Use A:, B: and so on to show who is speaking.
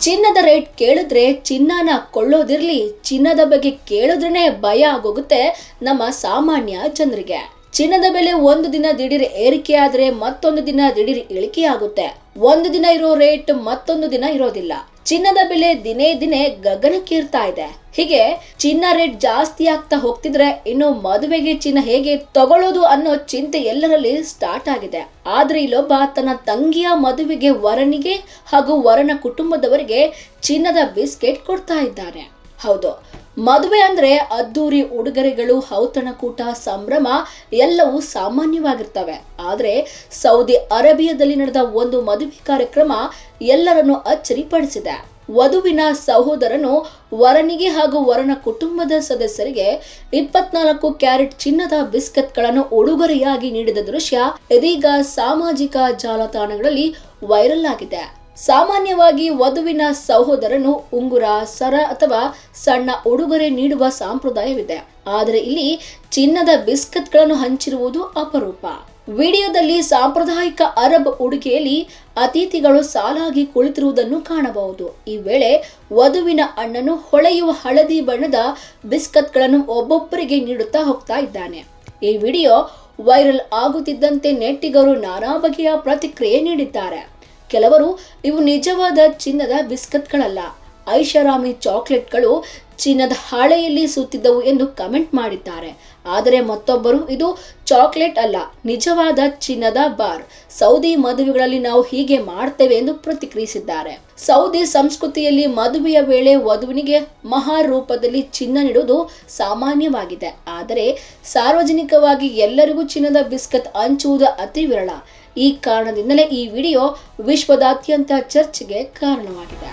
A: ಚಿನ್ನದ ರೇಟ್ ಕೇಳಿದ್ರೆ ಚಿನ್ನನ ಕೊಳ್ಳೋದಿರ್ಲಿ, ಚಿನ್ನದ ಬಗ್ಗೆ ಕೇಳಿದ್ರೇನೆ ಭಯ ಆಗೋಗುತ್ತೆ ನಮ್ಮ ಸಾಮಾನ್ಯ ಜನರಿಗೆ. ಚಿನ್ನದ ಬೆಲೆ ಒಂದು ದಿನ ದಿಢೀರ್ ಏರಿಕೆ ಆದ್ರೆ ಮತ್ತೊಂದು ದಿನ ದಿಢೀರ್ ಇಳಿಕೆ ಆಗುತ್ತೆ. ಒಂದು ದಿನ ಇರೋ ರೇಟ್ ಮತ್ತೊಂದು ದಿನ ಇರೋದಿಲ್ಲ. ಚಿನ್ನದ ಬೆಲೆ ದಿನೇ ದಿನೇ ಗಗನಕ್ಕೇರ್ತಾ ಇದೆ. ಹೀಗೆ ಚಿನ್ನ ರೇಟ್ ಜಾಸ್ತಿ ಆಗ್ತಾ ಹೋಗ್ತಿದ್ರೆ ಇನ್ನು ಮದುವೆಗೆ ಚಿನ್ನ ಹೇಗೆ ತಗೊಳ್ಳೋದು ಅನ್ನೋ ಚಿಂತೆ ಎಲ್ಲರಲ್ಲಿ ಸ್ಟಾರ್ಟ್ ಆಗಿದೆ. ಆದ್ರೆ ಇಲ್ಲೊಬ್ಬ ತನ್ನ ತಂಗಿಯ ಮದುವೆಗೆ ವರನಿಗೆ ಹಾಗೂ ವರನ ಕುಟುಂಬದವರಿಗೆ ಚಿನ್ನದ ಬಿಸ್ಕೆಟ್ ಕೊಡ್ತಾ ಇದ್ದಾನೆ. ಹೌದು, ಮದುವೆ ಅಂದ್ರೆ ಅದ್ದೂರಿ ಉಡುಗೊರೆಗಳು, ಔತಣಕೂಟ, ಸಂಭ್ರಮ ಎಲ್ಲವೂ ಸಾಮಾನ್ಯವಾಗಿರ್ತವೆ. ಆದ್ರೆ ಸೌದಿ ಅರೇಬಿಯಾದಲ್ಲಿ ನಡೆದ ಒಂದು ಮದುವೆ ಕಾರ್ಯಕ್ರಮ ಎಲ್ಲರನ್ನು ಅಚ್ಚರಿಪಡಿಸಿದೆ. ವಧುವಿನ ಸಹೋದರನು ವರನಿಗೆ ಹಾಗೂ ವರನ ಕುಟುಂಬದ ಸದಸ್ಯರಿಗೆ 24 ಕ್ಯಾರೆಟ್ ಚಿನ್ನದ ಬಿಸ್ಕೆಟ್ಗಳನ್ನು ಉಡುಗೊರೆಯಾಗಿ ನೀಡಿದ ದೃಶ್ಯ ಇದೀಗ ಸಾಮಾಜಿಕ ಜಾಲತಾಣಗಳಲ್ಲಿ ವೈರಲ್ ಆಗಿದೆ. ಸಾಮಾನ್ಯವಾಗಿ ವಧುವಿನ ಸಹೋದರನು ಉಂಗುರ, ಸರ ಅಥವಾ ಸಣ್ಣ ಉಡುಗೊರೆ ನೀಡುವ ಸಂಪ್ರದಾಯವಿದೆ. ಆದರೆ ಇಲ್ಲಿ ಚಿನ್ನದ ಬಿಸ್ಕೆಟ್ಗಳನ್ನು ಹಂಚಿರುವುದು ಅಪರೂಪ. ವಿಡಿಯೋದಲ್ಲಿ ಸಾಂಪ್ರದಾಯಿಕ ಅರಬ್ ಉಡುಗೆಯಲ್ಲಿ ಅತಿಥಿಗಳು ಸಾಲಾಗಿ ಕುಳಿತಿರುವುದನ್ನು ಕಾಣಬಹುದು. ಈ ವೇಳೆ ವಧುವಿನ ಅಣ್ಣನು ಹೊಳೆಯುವ ಹಳದಿ ಬಣ್ಣದ ಬಿಸ್ಕೆಟ್ಗಳನ್ನು ಒಬ್ಬೊಬ್ಬರಿಗೆ ನೀಡುತ್ತಾ ಹೋಗ್ತಾ ಇದ್ದಾನೆ. ಈ ವಿಡಿಯೋ ವೈರಲ್ ಆಗುತ್ತಿದ್ದಂತೆ ನೆಟ್ಟಿಗರು ನಾನಾ ಬಗೆಯ ಪ್ರತಿಕ್ರಿಯೆ ನೀಡಿದ್ದಾರೆ. ಕೆಲವರು ಇವು ನಿಜವಾದ ಚಿನ್ನದ ಬಿಸ್ಕೆಟ್ಗಳಲ್ಲ, ಐಷಾರಾಮಿ ಚಾಕ್ಲೇಟ್ಗಳು ಚಿನ್ನದ ಹಾಳೆಯಲ್ಲಿ ಸುತ್ತಿದ್ದವು ಎಂದು ಕಮೆಂಟ್ ಮಾಡಿದ್ದಾರೆ. ಆದರೆ ಮತ್ತೊಬ್ಬರು ಇದು ಚಾಕ್ಲೇಟ್ ಅಲ್ಲ, ನಿಜವಾದ ಚಿನ್ನದ ಬಾರ್, ಸೌದಿ ಮದುವೆಗಳಲ್ಲಿ ನಾವು ಹೀಗೆ ಮಾಡ್ತೇವೆ ಎಂದು ಪ್ರತಿಕ್ರಿಯಿಸಿದ್ದಾರೆ. ಸೌದಿ ಸಂಸ್ಕೃತಿಯಲ್ಲಿ ಮದುವೆಯ ವೇಳೆ ವಧುವಿನಿಗೆ ಮಹಾರ್ ರೂಪದಲ್ಲಿ ಚಿನ್ನ ನೀಡುವುದು ಸಾಮಾನ್ಯವಾಗಿದೆ. ಆದರೆ ಸಾರ್ವಜನಿಕವಾಗಿ ಎಲ್ಲರಿಗೂ ಚಿನ್ನದ ಬಿಸ್ಕೆಟ್ ಹಂಚುವುದು ಅತಿ ವಿರಳ. ಈ ಕಾರಣದಿಂದಲೇ ಈ ವಿಡಿಯೋ ವಿಶ್ವದಾದ್ಯಂತ ಚರ್ಚೆಗೆ ಕಾರಣವಾಗಿದೆ.